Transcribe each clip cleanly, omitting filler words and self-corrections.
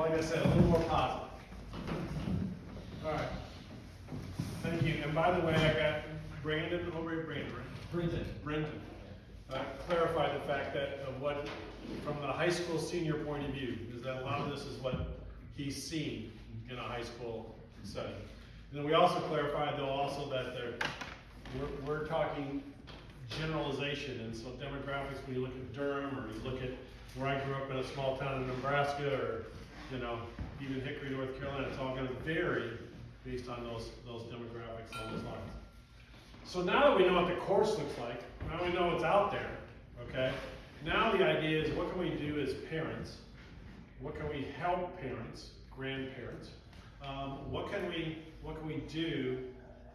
like I said, a little more positive. All right. Thank you. And by the way, I got Brandon over at Brenton. Clarified the fact that what, from the high school senior point of view, is that a lot of this is what he's seen in a high school setting. And then we also clarified though also that we're talking generalization, and so demographics, when you look at Durham, or you look at where I grew up in a small town in Nebraska, or even Hickory, North Carolina, it's all going to vary based on those demographics on those lines. So now that we know what the course looks like, now we know what's out there, okay? Now the idea is, what can we do as parents? What can we help parents, grandparents? What can we do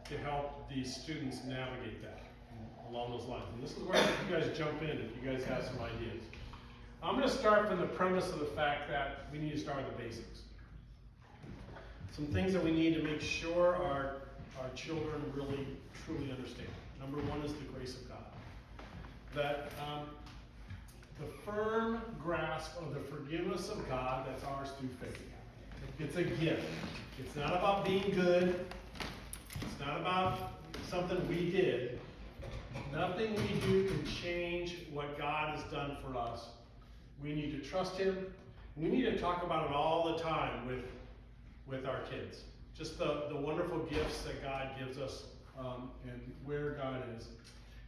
to help these students navigate that along those lines? And this is where you guys jump in if you guys have some ideas. I'm going to start from the premise of the fact that we need to start with the basics. Some things that we need to make sure our children really, truly understand. Number one is the grace of God. That the firm grasp of the forgiveness of God that's ours through faith. It's a gift. It's not about being good. It's not about something we did. Nothing we do can change what God has done for us. We need to trust Him. We need to talk about it all the time with our kids. Just the wonderful gifts that God gives us, and where God is.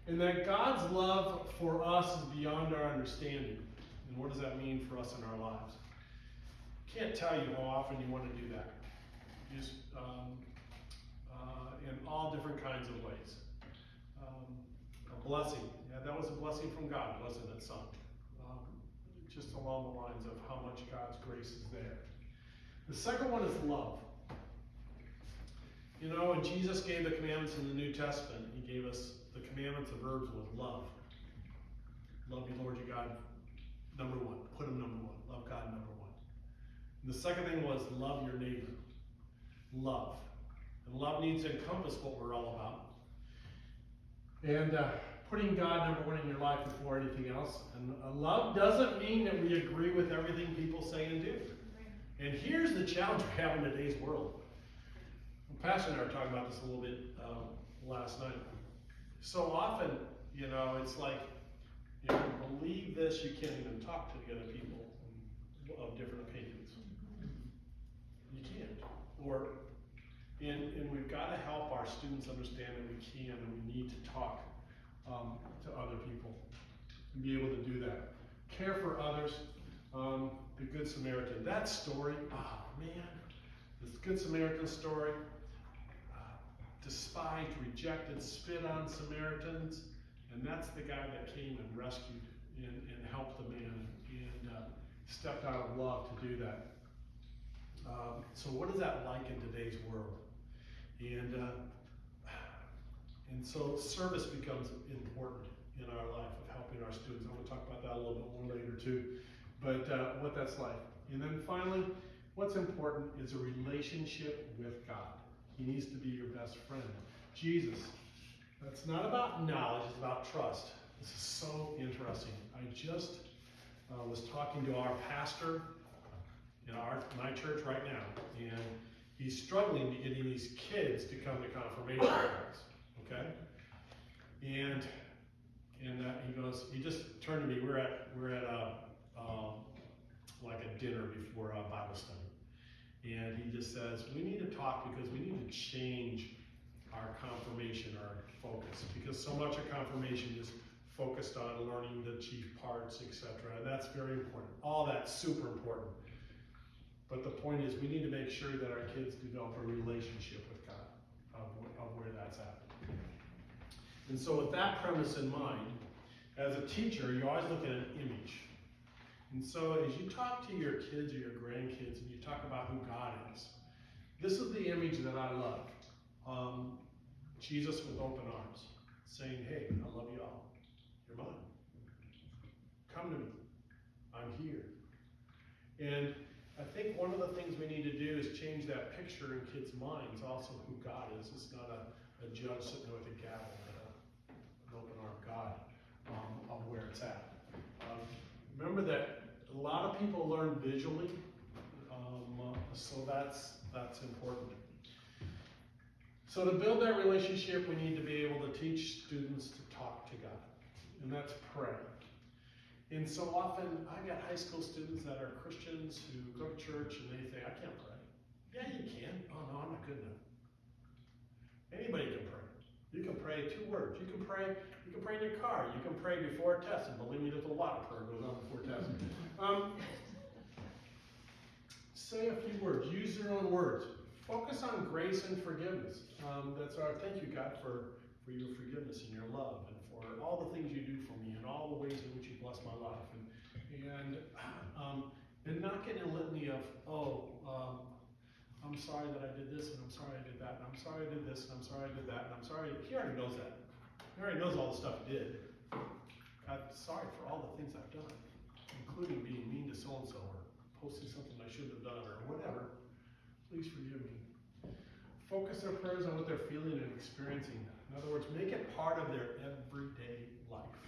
And that God's love for us is beyond our understanding. And what does that mean for us in our lives? Can't tell you how often you want to do that. Just in all different kinds of ways. A blessing. Yeah, that was a blessing from God, wasn't it, son? Just along the lines of how much God's grace is there. The second one is love. When Jesus gave the commandments in the New Testament, He gave us the commandments of verbs with love. Love your Lord your God, number one. Put Him number one. Love God, number one. And the second thing was love your neighbor. Love. And love needs to encompass what we're all about. And putting God number one in your life before anything else. And love doesn't mean that we agree with everything people say and do. And here's the challenge we have in today's world. Pastor and I were talking about this a little bit last night. So often, it's like, you believe this, you can't even talk to the other people of different opinions. You can't. And we've got to help our students understand that we can and we need to talk to other people and be able to do that. Care for others. The Good Samaritan. That story, this Good Samaritan story, despised, rejected, spit on Samaritans, and that's the guy that came and rescued and helped the man and stepped out of love to do that. So what is that like in today's world? And so service becomes important in our life of helping our students. I'm going to talk about that a little bit more later too, but what that's like. And then finally, what's important is a relationship with God. He needs to be your best friend. Jesus, that's not about knowledge, it's about trust. This is so interesting. I just was talking to our pastor in my church right now, and he's struggling to getting these kids to come to confirmation class, okay? And he goes, he just turned to me, we're at like a dinner before a Bible study. And he just says, we need to talk because we need to change our confirmation, our focus. Because so much of confirmation is focused on learning the chief parts, etc. And that's very important. All that's super important. But the point is, we need to make sure that our kids develop a relationship with God, of where that's at. And so with that premise in mind, as a teacher, you always look at an image. And so as you talk to your kids or your grandkids and you talk about who God is, this is the image that I love. Jesus with open arms, saying, hey, I love you all. You're mine. Come to me. I'm here. And I think one of the things we need to do is change that picture in kids' minds also who God is. It's not a judge sitting there with a gavel, but an open arm God of where it's at. Remember that a lot of people learn visually. So that's important. So to build that relationship, we need to be able to teach students to talk to God, and that's pray. And so often, I got high school students that are Christians who go to church and they think, I can't pray. Yeah, you can. Oh no, I'm not good enough. Anybody can pray. You can pray 2 words. You can pray in your car. You can pray before a test. And believe me, there's a lot of prayer goes on before tests. Say a few words. Use your own words. Focus on grace and forgiveness. That's our thank you, God, for your forgiveness and your love and for all the things you do for me and all the ways in which you bless my life. And not get a litany of, I'm sorry that I did this, and I'm sorry I did that, and I'm sorry I did this, and I'm sorry I did that, and I'm sorry. He already knows that. He already knows all the stuff he did. God, sorry for all the things I've done, including being mean to so-and-so or posting something I shouldn't have done or whatever. Please forgive me. Focus their prayers on what they're feeling and experiencing. In other words, make it part of their everyday life.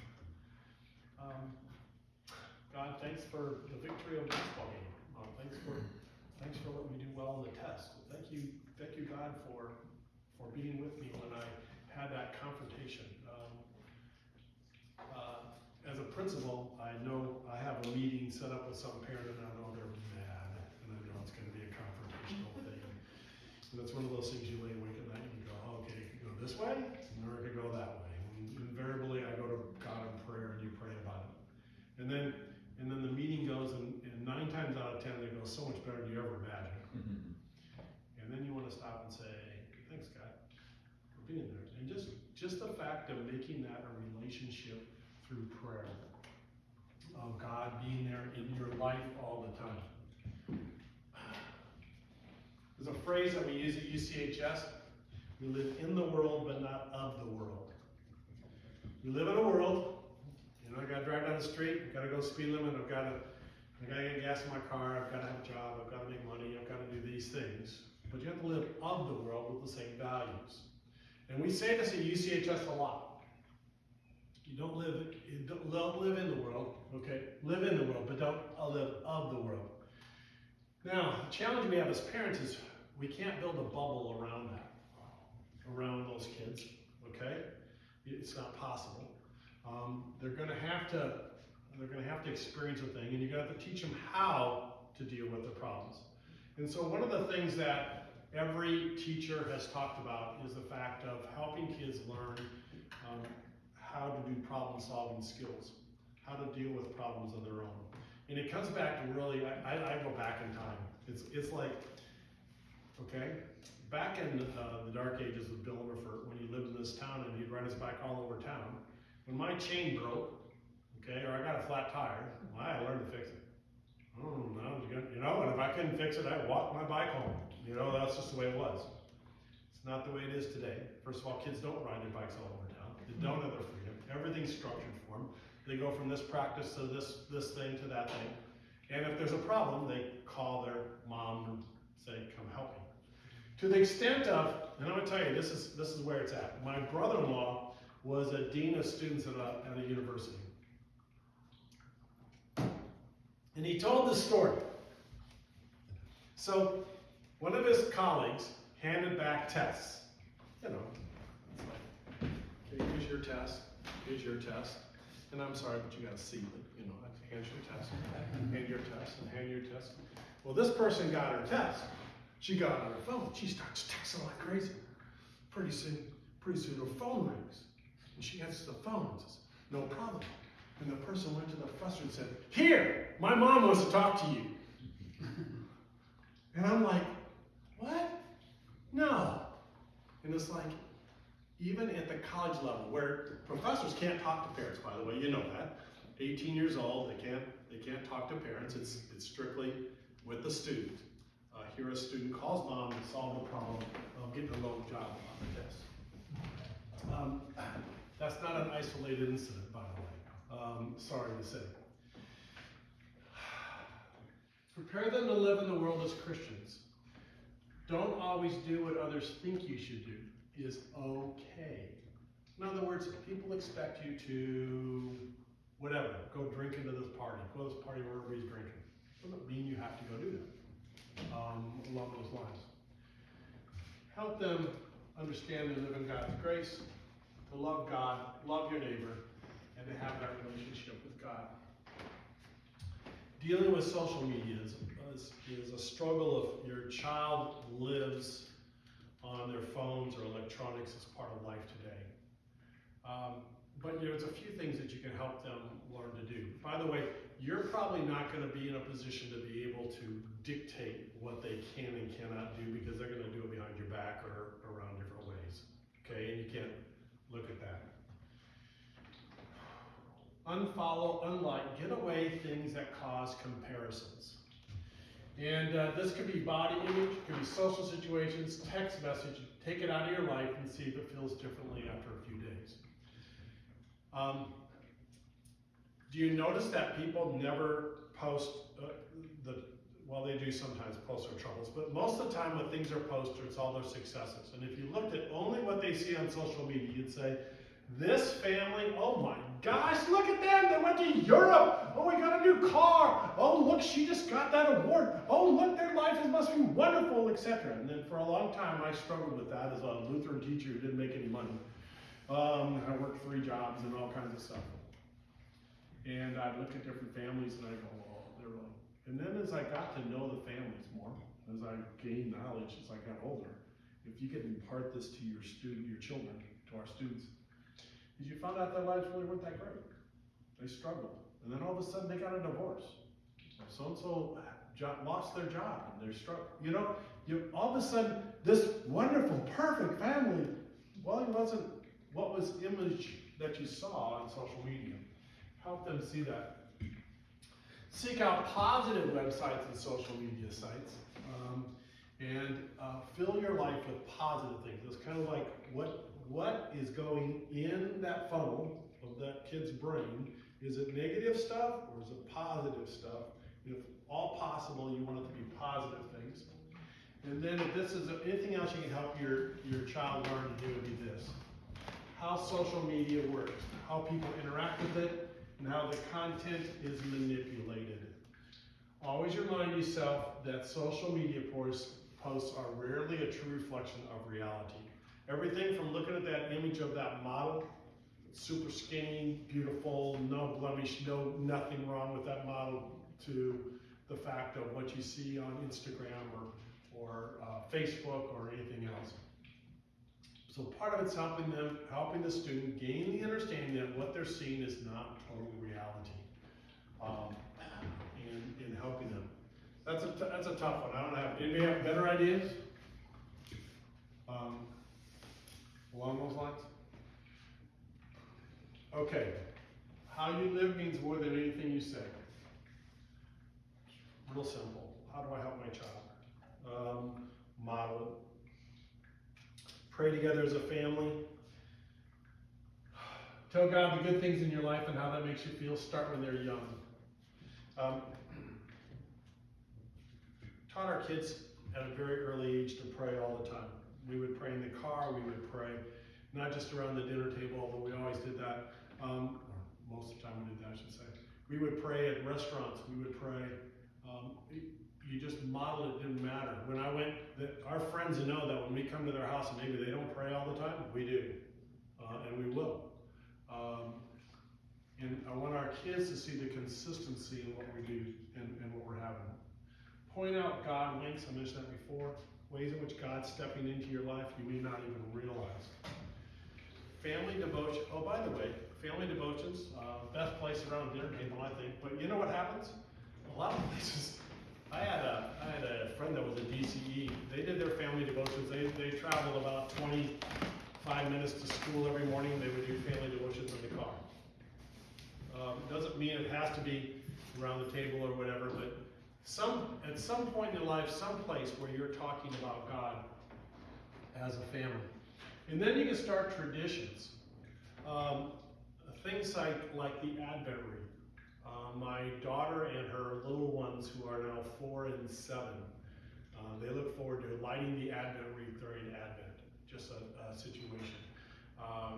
God, thanks for the victory of the baseball game. Thanks for letting me do well on the test. Thank you, God, for being with me when I had that confrontation. As a principal, I know I have a meeting set up with some parent, and I know they're mad, and I know it's going to be a confrontational thing. And it's one of those things you lay awake at night and you go, okay, it could go this way, or it could go that way. And invariably, I go to God in prayer, and you pray about it. And then the meeting goes, and 9 times out of 10, it goes so much better than you ever imagined. Mm-hmm. And then you want to stop and say, thanks, God, for being there. And just the fact of making that a relationship through prayer, of God being there in your life all the time. There's a phrase that we use at UCHS. We live in the world, but not of the world. We live in a world. I got to drive down the street. I've got to go speed limit. I got to get gas in my car. I've got to have a job. I've got to make money. I've got to do these things. But you have to live of the world with the same values. And we say this at UCHS a lot. You don't live in the world. Okay, live in the world, but don't live of the world. Now, the challenge we have as parents is we can't build a bubble around that, around those kids. Okay, it's not possible. They're going to have to experience a thing, and you're going to have to teach them how to deal with the problems. And so one of the things that every teacher has talked about is the fact of helping kids learn how to do problem-solving skills, how to deal with problems of their own. And it comes back to really, I go back in time. It's like, okay, back in the dark ages of Bill Riffer, when he lived in this town and he'd ride his bike all over town, when my chain broke, okay, or I got a flat tire, well, I learned to fix it. And if I couldn't fix it, I'd walk my bike home. That's just the way it was. It's not the way it is today. First of all, kids don't ride their bikes all over town. They don't have their freedom. Everything's structured for them. They go from this practice to this thing to that thing. And if there's a problem, they call their mom and say, come help me. To the extent of, and I'm going to tell you, this is where it's at. My brother-in-law was a dean of students at a university. And he told this story. So one of his colleagues handed back tests. Okay, here's your test, here's your test. And I'm sorry, but you got to seal it. Here's your test, hand your test, and hand your test. Well, this person got her test. She got on her phone. She starts texting like crazy. Pretty soon her phone rings. And she answers the phone and says, no problem. And the person went to the professor and said, here, my mom wants to talk to you. And I'm like, what? No. And it's like, even at the college level, where professors can't talk to parents, by the way, you know that. 18 years old, they can't talk to parents. It's strictly with the student. Here a student calls mom to solve the problem of getting a low job on the test. That's not an isolated incident, by the way. Sorry to say. Prepare them to live in the world as Christians. Don't always do what others think you should do is okay. In other words, people expect you to, whatever, go drink into this party. Go to this party where everybody's drinking. Doesn't mean you have to go do that. along those lines. Help them understand they live in God's grace, to love God, love your neighbor, and to have that relationship with God. Dealing with social media is a struggle if your child lives on their phones or electronics as part of life today. But there's a few things that you can help them learn to do. By the way, you're probably not going to be in a position to be able to dictate what they can and cannot do, because they're going to do it behind your back or around different ways. Okay, and you can't look at that. Unfollow, unlike, get away things that cause comparisons. And this could be body image, it could be social situations, text message. Take it out of your life and see if it feels differently after a few days. Do you notice that people never post well, they do sometimes post their troubles, but most of the time when things are posted, it's all their successes. And if you looked at only what they see on social media, you'd say, this family, oh my gosh, look at them, they went to Europe, oh, we got a new car, oh, look, she just got that award, oh, look, their life must be wonderful, etc. And then for a long time, I struggled with that as a Lutheran teacher who didn't make any money. I worked 3 jobs and all kinds of stuff. And I'd look at different families and I go, oh, they're really. And then as I got to know the families more, as I gained knowledge as I got older, if you could impart this to your children, to our students, is you found out their lives really weren't that great. They struggled. And then all of a sudden they got a divorce. So-and-so lost their job and they're struggling. You know, all of a sudden, this wonderful, perfect family, well, it wasn't what was image that you saw on social media. Help them see that. Seek out positive websites and social media sites. And fill your life with positive things. It's kind of like what is going in that funnel of that kid's brain. Is it negative stuff or is it positive stuff? If all possible, you want it to be positive things. And then if this is anything else you can help your child learn to do, would be this. How social media works, how people interact with it, and how the content is manipulated. Always remind yourself that social media posts are rarely a true reflection of reality. Everything from looking at that image of that model, super skinny, beautiful, no blemish, nothing wrong with that model, to the fact of what you see on Instagram or Facebook or anything else. So part of it's helping the student gain the understanding that what they're seeing is not total reality, and helping them. That's a tough one. I don't have. Anybody have better ideas along those lines? Okay. How you live means more than anything you say. Real simple. How do I help my child? Model it. Pray together as a family. Tell God the good things in your life and how that makes you feel. Start when they're young. Taught our kids at a very early age to pray all the time. We would pray in the car. We would pray not just around the dinner table, although we always did that. Or most of the time we did that, I should say. We would pray at restaurants. We would pray. You just model it, didn't matter. When I went, our friends know that when we come to their house and maybe they don't pray all the time, we do, and we will. And I want our kids to see the consistency in what we do and what we're having. Point out God winks, I mentioned that before, ways in which God's stepping into your life you may not even realize. Family devotion, oh, by the way, family devotions, best place around the dinner table, I think, but you know what happens? A lot of places, I had a friend that was a DCE. They did their family devotions. They traveled about 25 minutes to school every morning. They would do family devotions in the car. Doesn't mean it has to be around the table or whatever, but at some point in your life, some place where you're talking about God as a family. And then you can start traditions. Things like the Advent wreath. My daughter and her little ones, who are now 4 and 7, they look forward to lighting the Advent wreath during Advent. Just a situation.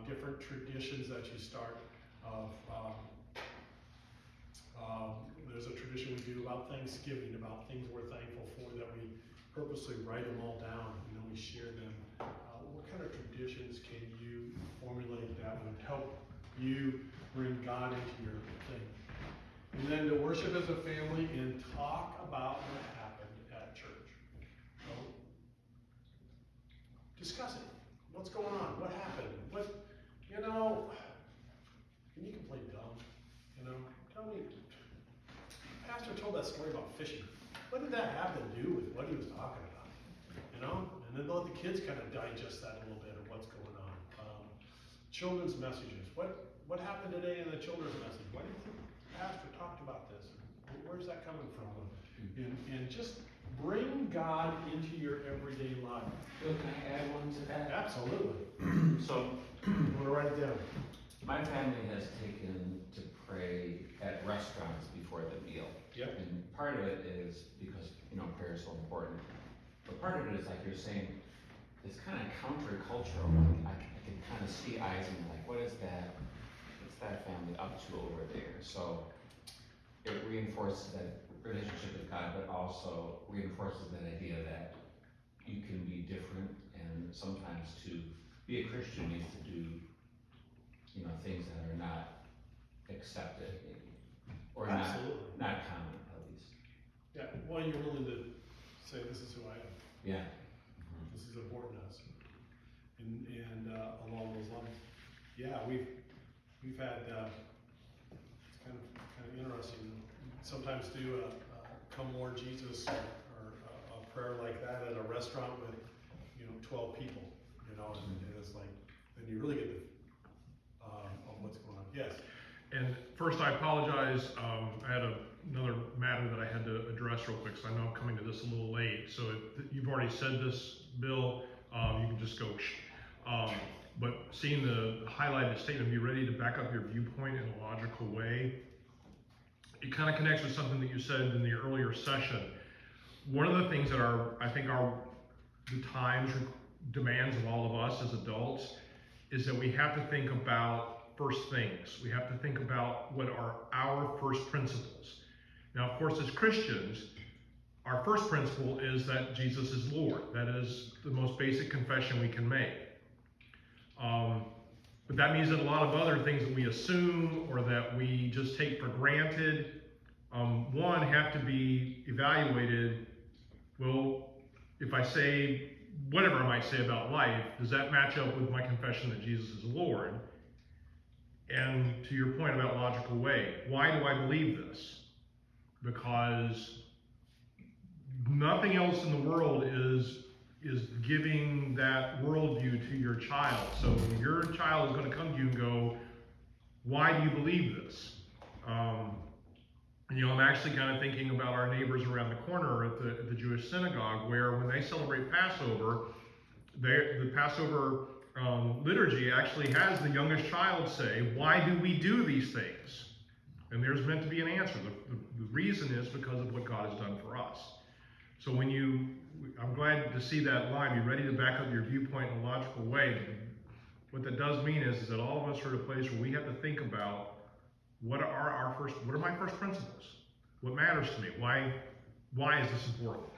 Different traditions that you start. There's a tradition we do about Thanksgiving, about things we're thankful for that we purposely write them all down, and then we share them. What kind of traditions can you formulate that would help you bring God into your thing? And then to worship as a family and talk about what happened at church. So, discuss it. What's going on? What happened? And you can play dumb, tell me, Pastor told that story about fishing. What did that have to do with what he was talking about? And then let the kids kind of digest that a little bit of what's going on. Children's messages. What happened today in the children's message? Why do you think Pastor talked about this? Where's that coming from? And just bring God into your everyday life. Bill, can I add one to that? Absolutely. So, I'm going to write it down. my family has taken to pray at restaurants before the meal. Yep. And part of it is because, prayer is so important. But part of it is, like you're saying, it's kind of countercultural. Like, I can kind of see eyes and like, what is that? What's that family up to over there? So it reinforces that relationship with God, but also reinforces that idea that you can be different, and sometimes to be a Christian means to do, things that are not accepted, maybe, or Absolutely. not common, at least. Yeah, well, you're willing to say, this is who I am. Yeah. This is important to us. And along those lines. Yeah, we've had, it's kind of interesting. Sometimes do a Come Lord Jesus or a prayer like that at a restaurant with, 12 people, and it's like, then you really get the, on what's going on. Yes. And first, I apologize. I had another matter that I had to address real quick, so I know I'm coming to this a little late. So you've already said this, Bill. You can just go. But seeing the highlighted statement, be ready to back up your viewpoint in a logical way. It kind of connects with something that you said in the earlier session. One of the things that I think the times demands of all of us as adults is that we have to think about first things. We have to think about what are our first principles. Now, of course, as Christians, our first principle is that Jesus is Lord. That is the most basic confession we can make. But that means that a lot of other things that we assume or that we just take for granted, one, have to be evaluated. Well, if I say whatever I might say about life, does that match up with my confession that Jesus is Lord? And to your point about logical way, why do I believe this? Because nothing else in the world is giving that worldview to your child. So your child is going to come to you and go, why do you believe this? I'm actually kind of thinking about our neighbors around the corner at the Jewish synagogue, where when they celebrate Passover, the Passover liturgy actually has the youngest child say, why do we do these things? And there's meant to be an answer. The reason is because of what God has done for us. So I'm glad to see that line, be ready to back up your viewpoint in a logical way. What that does mean is that all of us are at a place where we have to think about what are my first principles? What matters to me? Why is this important?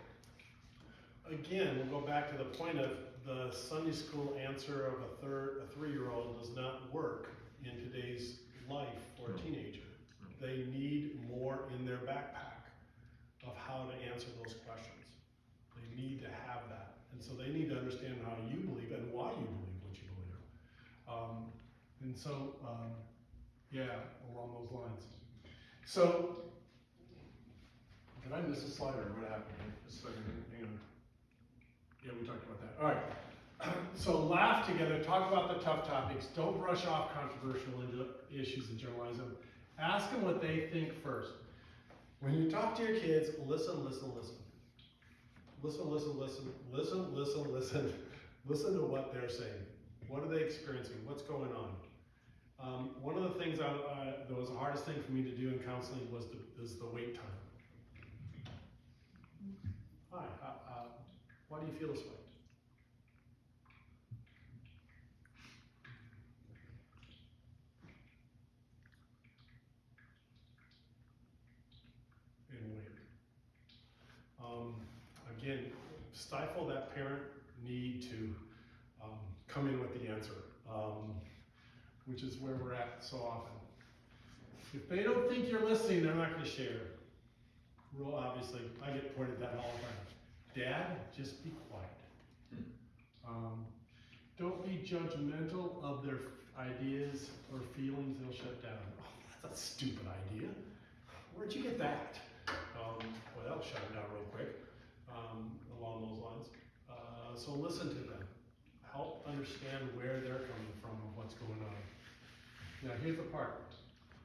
Again, we'll go back to the point of the Sunday school answer of a 3-year-old does not work in today's life for a teenager. They need more in their backpack of how to answer those questions. They need to have that. And so they need to understand how you believe and why you believe what you believe. Along those lines. So, did I miss a slide or what happened? Just a second, hang on. Yeah, we talked about that. All right. So laugh together, talk about the tough topics. Don't brush off controversial issues and generalize them. Ask them what they think first. When you talk to your kids, listen, listen, listen. Listen, listen, listen, listen, listen, listen. Listen to what they're saying. What are they experiencing? What's going on? One of the things that was the hardest thing for me to do in counseling is the wait time. Hi, why do you feel this way? And wait. Again, stifle that parent need to come in with the answer, which is where we're at so often. If they don't think you're listening, they're not going to share. Real obviously, I get pointed at that all the time. Dad, just be quiet. Don't be judgmental of their ideas or feelings, they'll shut down. Oh, that's a stupid idea. Where'd you get that? Well, that'll shut them down real quick, along those lines. So listen to them. Help understand where they're coming from and what's going on. Now here's the part.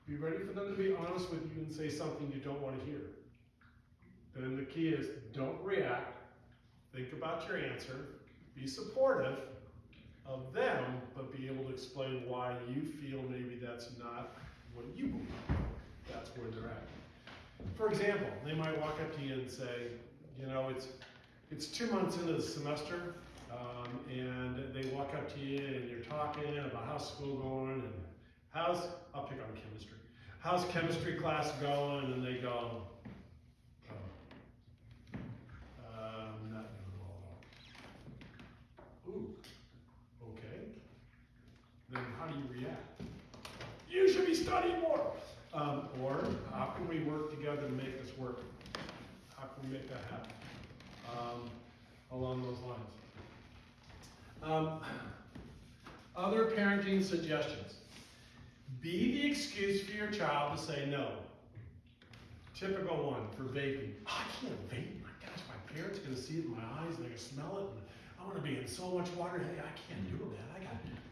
Be ready for them to be honest with you and say something you don't want to hear. Then the key is, don't react. Think about your answer. Be supportive of them, but be able to explain why you feel maybe that's not what you believe. That's where they're at. For example, they might walk up to you and say, you know, it's 2 months into the semester, and they walk up to you and you're talking about how's school going and I'll pick on chemistry. How's chemistry class going? And they go, not doing well. Ooh, okay. Then how do you react? You should be studying more. Or how can we work together to make this work? How can we make that happen? Along those lines. Other parenting suggestions. Be the excuse for your child to say no. Typical one for vaping. Oh, I can't vape. My gosh, my parents are going to see it in my eyes and they're going to smell it. And I'm going to be in so much water. Hey, I can't do that.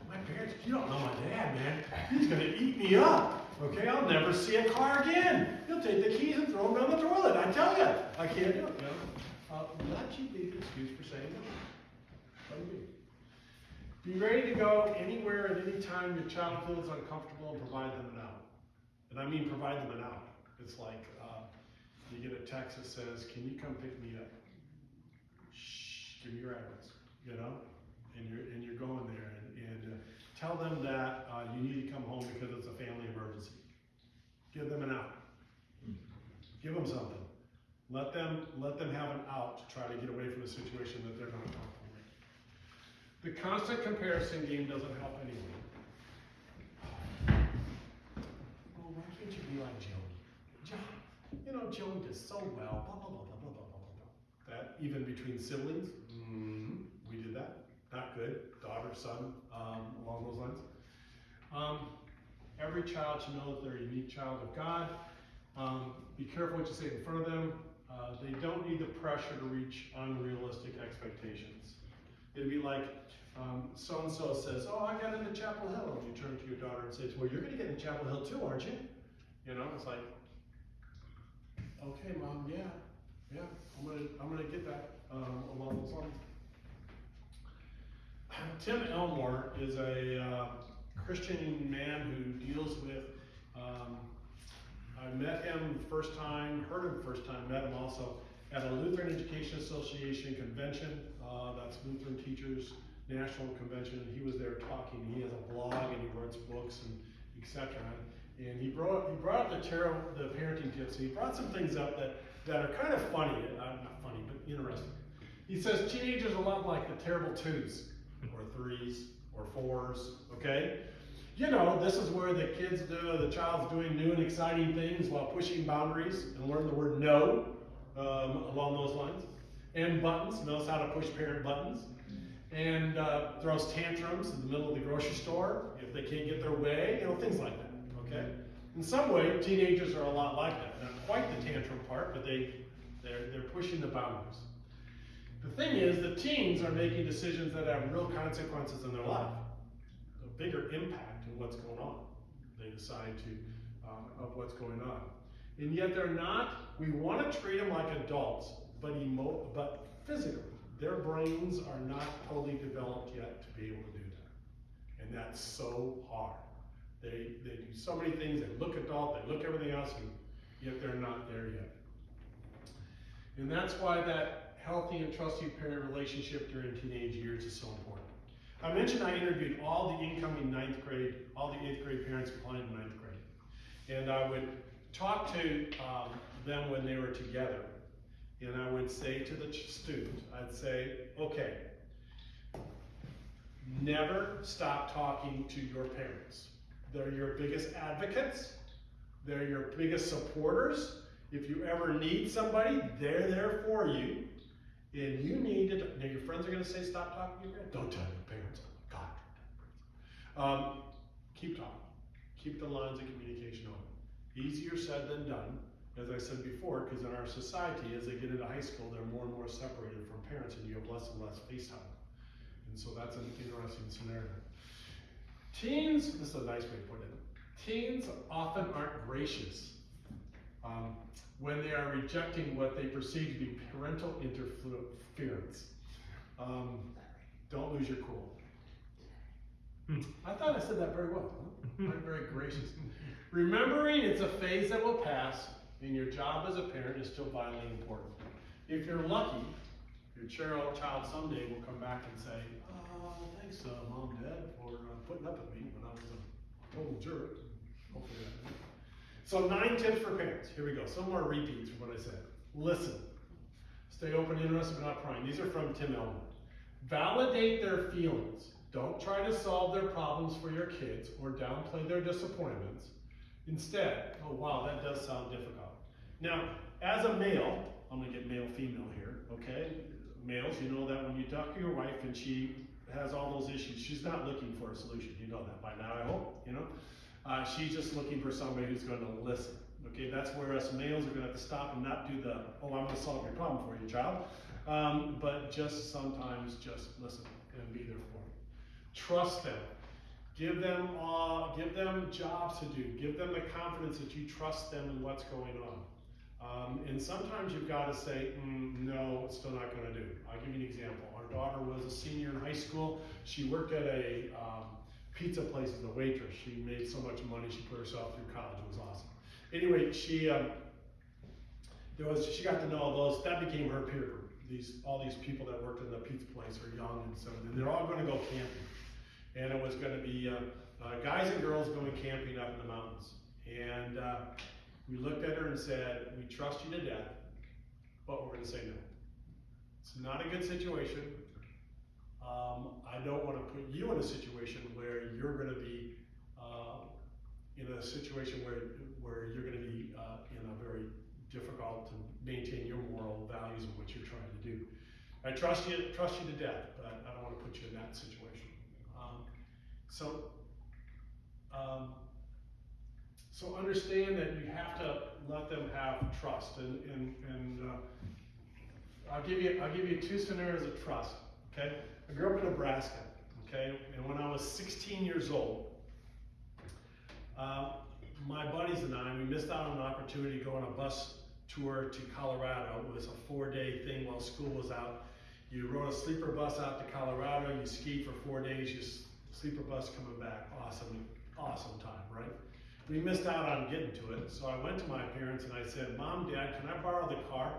My parents, you don't know my dad, man. He's going to eat me up. Okay, I'll never see a car again. He'll take the keys and throw them down the toilet. I tell you, I can't do it. You know? Let you be the excuse for saying no. Let me be ready to go anywhere at any time your child feels uncomfortable and provide them an out. And I mean provide them an out. It's like you get a text that says, "Can you come pick me up?" Shh, give me your address. You know, and you're going there and tell them that you need to come home because it's a family emergency. Give them an out. Give them something. Let them have an out to try to get away from the situation that they're not comfortable with. The constant comparison game doesn't help anyone. Well, why can't you be like Joey? You know, Joey does so well. Blah, blah, blah, blah, blah, blah, blah, blah. That even between siblings, we did that. Not good. Daughter, son, along those lines. Every child should know that they're a unique child of God. Be careful what you say in front of them. They don't need the pressure to reach unrealistic expectations. It'd be like so-and-so says, "Oh, I got into Chapel Hill." And you turn to your daughter and say, "Well, you're going to get into Chapel Hill too, aren't you?" You know, it's like, "Okay, Mom, yeah, I'm gonna get that along those lines." Tim Elmore is a Christian man who deals with, I met him the first time, heard him the first time, met him also at a Lutheran Education Association convention. That's Lutheran Teachers National Convention. He was there talking. He has a blog and he writes books and etc. And he brought up the parenting tips. And he brought some things up that are kind of funny, not funny, but interesting. He says teenagers are a lot like the terrible twos, or threes, or fours, okay? You know, this is where the child's doing new and exciting things while pushing boundaries and learn the word no along those lines. And buttons, knows how to push parent buttons. And throws tantrums in the middle of the grocery store if they can't get their way, you know, things like that, okay? In some way, teenagers are a lot like that. Not quite the tantrum part, but they're pushing the boundaries. The thing is, the teens are making decisions that have real consequences in their life, a bigger impact in what's going on. They decide of what's going on. And yet they're not, we want to treat them like adults, but physically, their brains are not totally developed yet to be able to do that. And that's so hard. They do so many things, they look adult, they look everything else, and yet they're not there yet. And that's why that healthy and trusting parent relationship during teenage years is so important. I mentioned I interviewed all the incoming all the 8th grade parents applying to 9th grade. And I would talk to them when they were together. And I would say to the student, I'd say, okay, never stop talking to your parents. They're your biggest advocates. They're your biggest supporters. If you ever need somebody, they're there for you. And you need to, now your friends are going to say, stop talking to your parents. Don't tell your parents. Oh my God. Keep talking. Keep the lines of communication open. Easier said than done, as I said before, because in our society, as they get into high school, they're more and more separated from parents, and you have less and less face time. And so that's an interesting scenario. Teens, this is a nice way to put it. Teens often aren't gracious when they are rejecting what they perceive to be parental interference. Don't lose your cool. I thought I said that very well. Huh? I'm very gracious. Remembering it's a phase that will pass, and your job as a parent is still vitally important. If you're lucky, your child someday will come back and say, thanks, Mom, Dad, for putting up with me when I was a total jerk. Hopefully that didn't. So 9 tips for parents. Here we go. Some more repeats from what I said. Listen. Stay open, interested, but not prying. These are from Tim Elmer. Validate their feelings. Don't try to solve their problems for your kids or downplay their disappointments. Instead, oh wow, that does sound difficult. Now, as a male, I'm going to get male-female here, okay? Males, you know that when you talk to your wife and she has all those issues, she's not looking for a solution. You know that by now, I hope, you know? She's just looking for somebody who's going to listen. Okay, that's where us males are going to have to stop and not do the, oh, I'm going to solve your problem for you, child. But just sometimes just listen and be there for them. Trust them. Give them jobs to do. Give them the confidence that you trust them in what's going on. And sometimes you've got to say, no, it's still not going to do. I'll give you an example. Our daughter was a senior in high school. She worked at a pizza place as a waitress. She made so much money, she put herself through college. It was awesome. Anyway, she got to know all those. That became her peer group. All these people that worked in the pizza place are young, and so they're all going to go camping. And it was going to be guys and girls going camping up in the mountains. And we looked at her and said, we trust you to death, but we're going to say no. It's not a good situation. I don't want to put you in a situation where you're going to be in a situation where you're going to be in a very difficult to maintain your moral values and what you're trying to do. I trust you to death, but I don't want to put you in that situation. So understand that you have to let them have trust, and I'll give you 2 scenarios of trust. Okay, I grew up in Nebraska. Okay, and when I was 16 years old, my buddies and I, we missed out on an opportunity to go on a bus tour to Colorado. It was a 4-day thing while school was out. You rode a sleeper bus out to Colorado, you skied for 4 days, you sleeper bus coming back. Awesome time, right? We missed out on getting to it, so I went to my parents and I said, Mom, Dad, can I borrow the car?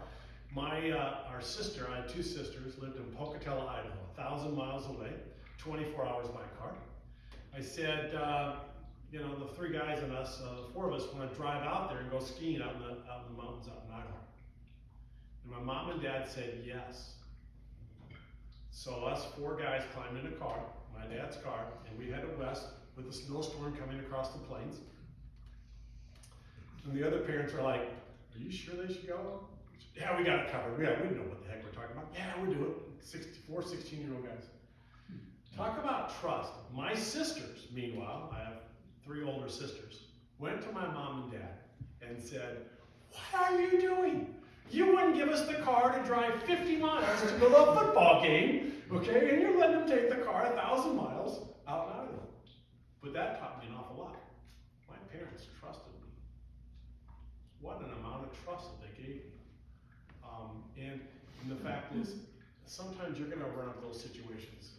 Our sister, I had 2 sisters, lived in Pocatello, Idaho, 1,000 miles away, 24 hours by car. I said, the 3 guys and us, the 4 of us want to drive out there and go skiing out in the mountains out in Idaho. And my mom and dad said yes. So us 4 guys climbed in a car, my dad's car, and we headed west with a snowstorm coming across the plains. And the other parents were like, are you sure they should go? Yeah, we got it covered. We know what the heck we're talking about. Yeah, we'll do it. 4 16-year-old guys. Talk about trust. My sisters, meanwhile, I have 3 older sisters, went to my mom and dad and said, what are you doing? You wouldn't give us the car to drive 50 miles to go to a football game, okay? And you're letting them take the car 1,000 miles out in Idaho. But that taught me an awful lot. My parents trusted me. What an amount of trust that they gave me. And the fact is, sometimes you're going to run up those situations.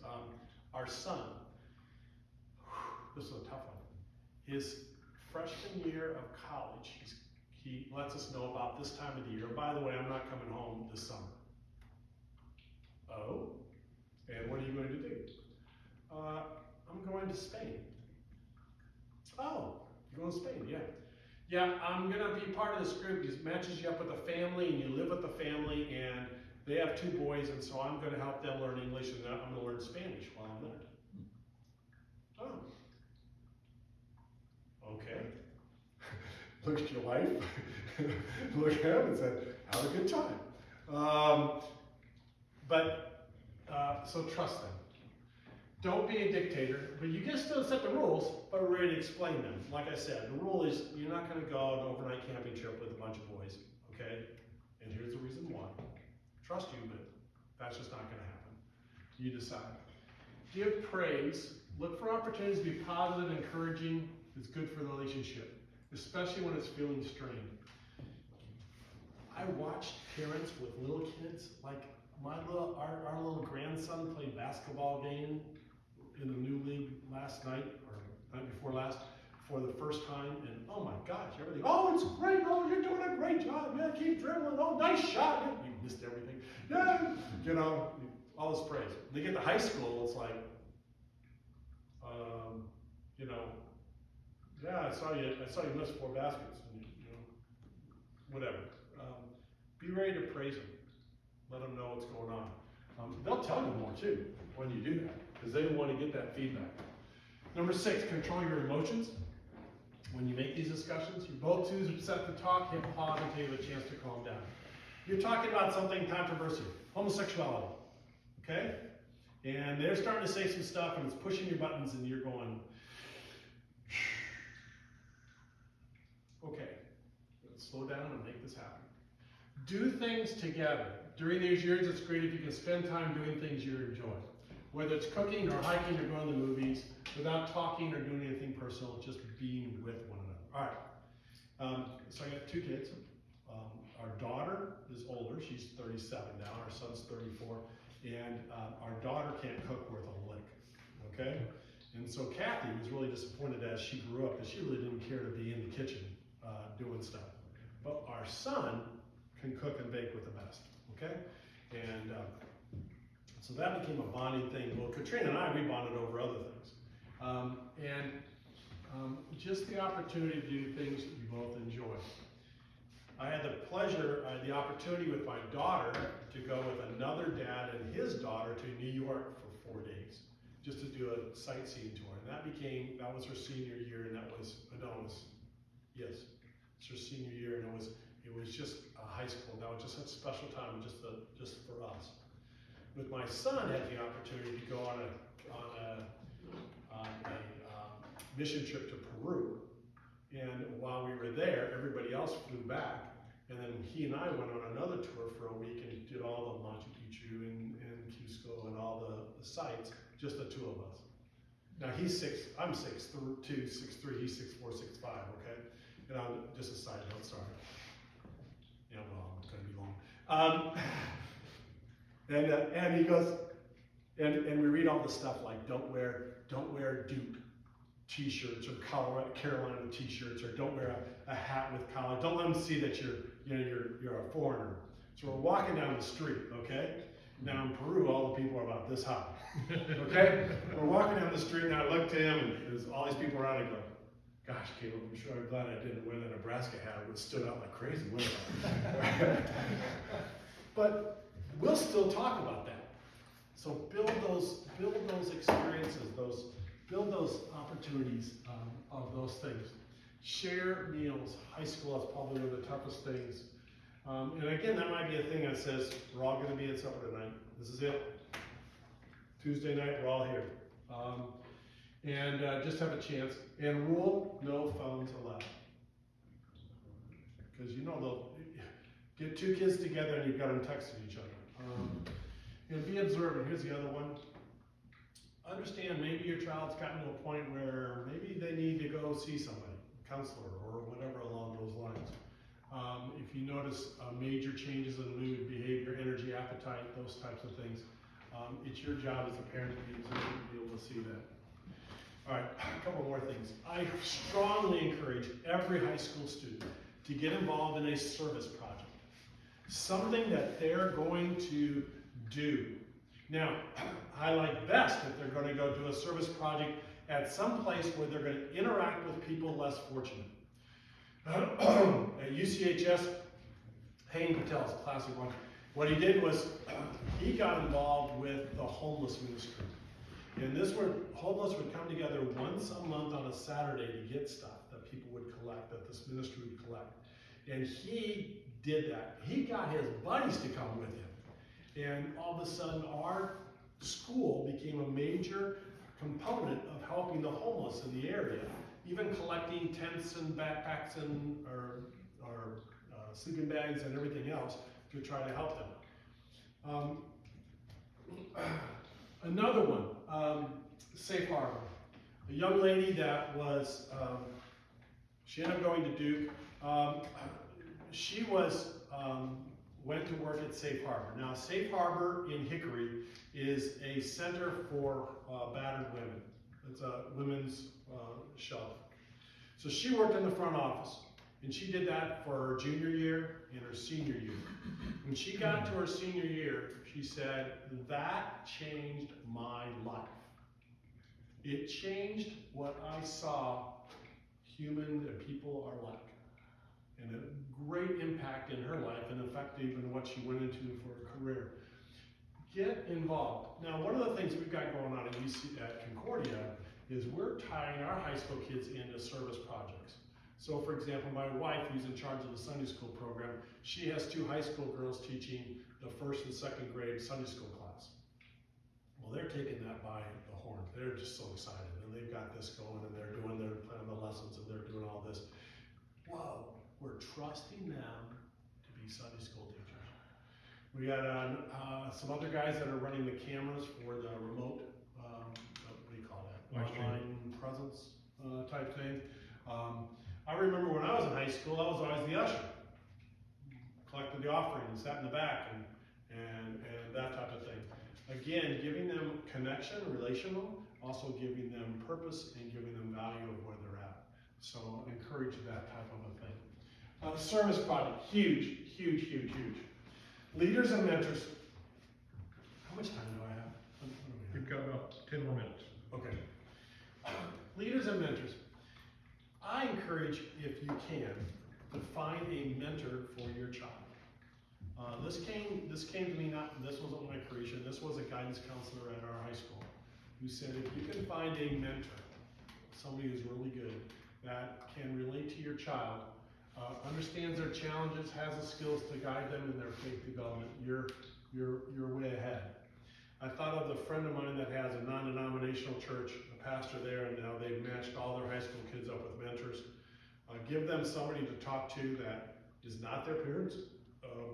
Our son, this is a tough one. His freshman year of college, he lets us know about this time of the year. By the way, I'm not coming home this summer. Oh? And what are you going to do? I'm going to Spain. Oh, you're going to Spain, yeah. Yeah, I'm gonna be part of this group. It matches you up with a family, and you live with the family, and they have 2 boys, and so I'm gonna help them learn English, and I'm gonna learn Spanish while I'm there. Oh. Okay. Looked at your wife, looked at him and said, have a good time. So trust them. Don't be a dictator, but you can still set the rules, but we're ready to explain them. Like I said, the rule is you're not gonna go on an overnight camping trip with a bunch of boys, okay? And here's the reason why. Trust you, but that's just not gonna happen. You decide. Give praise. Look for opportunities to be positive and encouraging. It's good for the relationship, especially when it's feeling strained. I watched parents with little kids, like our little grandson played basketball game in the new league last night, or night before last, for the first time, and oh my gosh, everything, oh, it's great, oh, you're doing a great job, yeah, keep dribbling, oh, nice shot, you missed everything, yeah, you know, all this praise. When they get to high school, it's like, you know, yeah, I saw you miss 4 baskets, and you know, whatever. Be ready to praise them. Let them know what's going on. They'll tell you more too when you do that, because they want to get that feedback. Number 6, control your emotions. When you make these discussions, you both choose to set the talk, hit pause, and give a chance to calm down. You're talking about something controversial, homosexuality, okay? And they're starting to say some stuff, and it's pushing your buttons, and you're going, okay, let's slow down and make this happen. Do things together. During these years, it's great if you can spend time doing things you enjoy. Whether it's cooking or hiking or going to the movies, without talking or doing anything personal, just being with one another. All right, so I got 2 kids. Our daughter is older, she's 37 now, our son's 34, and our daughter can't cook worth a lick, okay? And so Kathy was really disappointed as she grew up, because she really didn't care to be in the kitchen doing stuff. But our son can cook and bake with the best, okay? And so that became a bonding thing. Well, Katrina and I, we bonded over other things. Just the opportunity to do things that you both enjoy. I had the opportunity with my daughter to go with another dad and his daughter to New York for 4 days, just to do a sightseeing tour. And that was her senior year, and yes, it's her senior year, and it was just a high school. That was just such a special time, just for us. With my son, I had the opportunity to go on a mission trip to Peru. And while we were there, everybody else flew back. And then he and I went on another tour for a week and did all the Machu Picchu and Cusco and all the sites, just the 2 of us. Now I'm 6'2", 6'3", he's 6'4", 6'5", okay? And just a side note, sorry. Yeah, well, it's gonna be long. And he goes, and we read all this stuff like don't wear Duke t-shirts or Carolina t-shirts, or don't wear a hat with collar. Don't let them see that you're a foreigner. So we're walking down the street, okay? Now in Peru, all the people are about this high, okay? We're walking down the street, and I look to him, and there's all these people around, and I go, gosh, Caleb, I'm glad I didn't wear the Nebraska hat. It would stood out like crazy, wouldn't it? But we'll still talk about that. So build those experiences, build those opportunities of those things. Share meals. High school is probably one of the toughest things. And again, that might be a thing that says, we're all gonna be at supper tonight. This is it. Tuesday night, we're all here. And just have a chance. And rule, no phones allowed. Because they'll get 2 kids together and you've got them texting each other. And be observant. Here's the other one. Understand maybe your child's gotten to a point where maybe they need to go see somebody, a counselor or whatever along those lines. If you notice major changes in mood, behavior, energy, appetite, those types of things, it's your job as a parent to be able to see that. All right, a couple more things. I strongly encourage every high school student to get involved in a service project. Something that they're going to do. Now, I like best if they're going to go do a service project at some place where they're going to interact with people less fortunate. At UCHS, Hayden Patel's a classic one. What he did was he got involved with the homeless ministry. And homeless would come together once a month on a Saturday to get stuff that people would collect, that this ministry would collect. And he did that. He got his buddies to come with him. And all of a sudden, our school became a major component of helping the homeless in the area, even collecting tents and backpacks and or sleeping bags and everything else to try to help them. Another one, Safe Harbor. A young lady that was, she ended up going to Duke. She went to work at Safe Harbor. Now, Safe Harbor in Hickory is a center for battered women. It's a women's shelter. So she worked in the front office, and she did that for her junior year and her senior year. When she got to her senior year, she said, that changed my life. It changed what I saw human and people are like. And a great impact in her life, and effective in what she went into for a career. Get involved. Now, one of the things we've got going on at Concordia is we're tying our high school kids into service projects. So, for example, my wife, who's in charge of the Sunday school program, she has 2 high school girls teaching the 1st and 2nd grade Sunday school class. Well, they're taking that by the horn. They're just so excited, and they've got this going, and they're planning the lessons, and they're doing all this. Whoa, we're trusting them to be Sunday school teachers. We got some other guys that are running the cameras for the remote, what do you call that? Online presence type thing. I remember when I was in high school, I was always the usher. Collected the offering and sat in the back and that type of thing. Again, giving them connection, relational, also giving them purpose and giving them value of where they're at. So encourage that type of a thing. Service project, huge, huge, huge, huge. Leaders and mentors. How much time do I have? We've got about 10 more minutes. Okay. Leaders and mentors. I encourage, if you can, to find a mentor for your child. This came to me, this wasn't my creation, this was a guidance counselor at our high school who said if you can find a mentor, somebody who's really good, that can relate to your child, understands their challenges, has the skills to guide them in their faith development, you're way ahead. I thought of the friend of mine that has a non-denominational church, a pastor there, and now they've matched all their high school kids up with mentors. Give them somebody to talk to that is not their parents,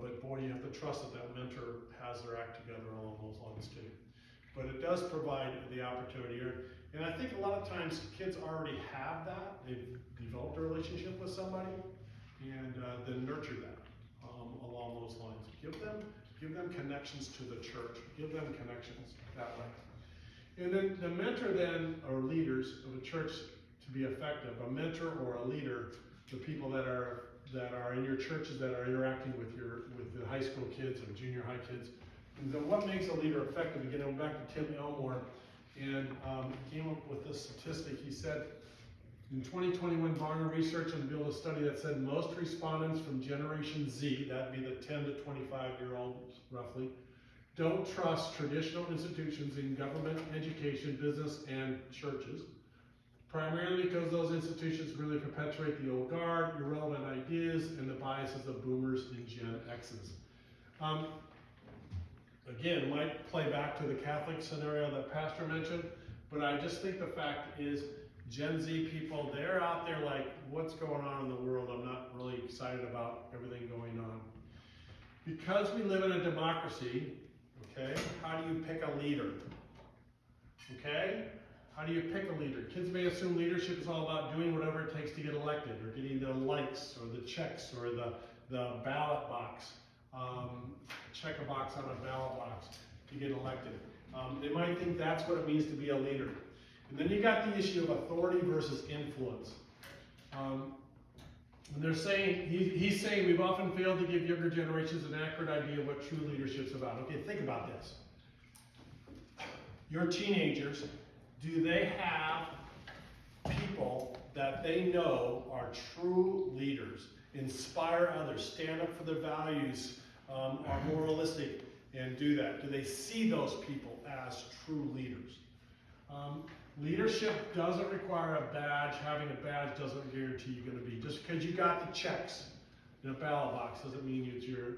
but boy, you have to trust that that mentor has their act together along those lines too. But it does provide the opportunity, and I think a lot of times kids already have that. They've developed a relationship with somebody, and then nurture that along those lines. Give them connections to the church. Give them connections that way. And then the mentor then, or leaders of a church to be effective, a mentor or a leader, the people that are in your churches that are interacting with the high school kids or junior high kids. And then what makes a leader effective? Again, I'm back to Tim Elmore, and came up with this statistic. He said, in 2021, Barna research unveiled a study that said most respondents from Generation Z, that'd be the 10 to 25-year-olds roughly, don't trust traditional institutions in government, education, business, and churches, primarily because those institutions really perpetuate the old guard, irrelevant ideas, and the biases of boomers and Gen X's. Again, might play back to the Catholic scenario that Pastor mentioned, but I just think the fact is Gen Z people, they're out there like, what's going on in the world? I'm not really excited about everything going on. Because we live in a democracy, okay, how do you pick a leader? Okay? How do you pick a leader? Kids may assume leadership is all about doing whatever it takes to get elected, or getting the likes, or the checks, or the ballot box. Check a box on a ballot box to get elected. They might think that's what it means to be a leader. And then you got the issue of authority versus influence. And they're saying, he's saying we've often failed to give younger generations an accurate idea of what true leadership's about. Okay, think about this. Your teenagers, do they have people that they know are true leaders, inspire others, stand up for their values, are moralistic, and do that? Do they see those people as true leaders? Leadership doesn't require a badge. Having a badge doesn't guarantee you're going to be. Just because you got the checks in a ballot box doesn't mean you're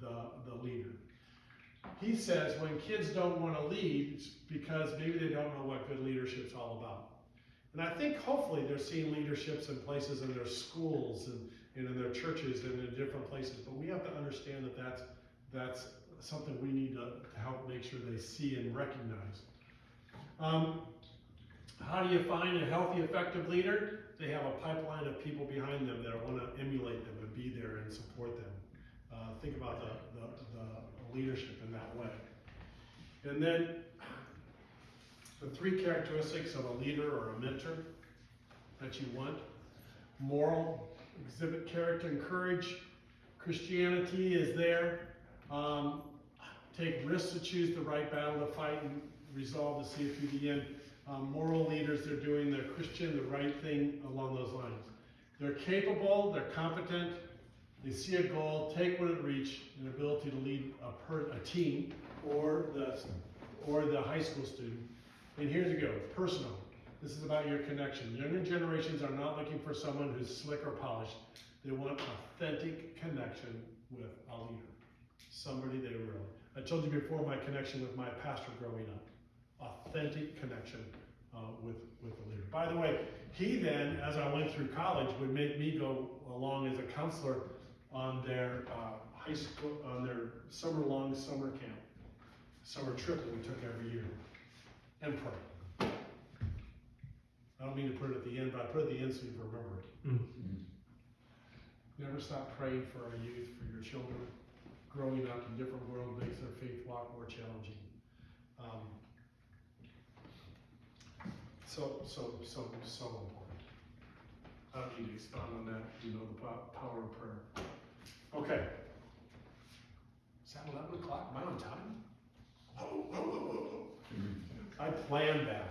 the leader. He says when kids don't want to lead, it's because maybe they don't know what good leadership's all about. And I think hopefully they're seeing leaderships in places in their schools and in their churches and in different places. But we have to understand that that's something we need to help make sure they see and recognize. How do you find a healthy, effective leader? They have a pipeline of people behind them that want to emulate them and be there and support them. Think about the leadership in that way. And then the 3 characteristics of a leader or a mentor that you want. Moral, exhibit character and courage. Christianity is there. Take risks to choose the right battle to fight and resolve to see it through the end. Moral leaders, they're Christian, the right thing along those lines. They're capable, they're competent, they see a goal, take what it reach, an ability to lead a team or the high school student. And here you go, personal. This is about your connection. Younger generations are not looking for someone who's slick or polished. They want authentic connection with a leader. Somebody they really. I told you before my connection with my pastor growing up. Authentic connection with the leader. By the way, he then, as I went through college, would make me go along as a counselor on their high school, on their summer-long summer camp, summer trip that we took every year, and pray. I don't mean to put it at the end, but I put it at the end so you remember it. Mm-hmm. Never stop praying for our youth, for your children. Growing up in different worlds makes their faith walk more challenging. So important. I don't need to expound on that. You know the power of prayer. Okay. Is that 11 o'clock? Am I on time? I planned that.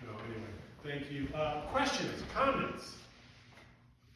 No, anyway. Thank you. Questions, comments?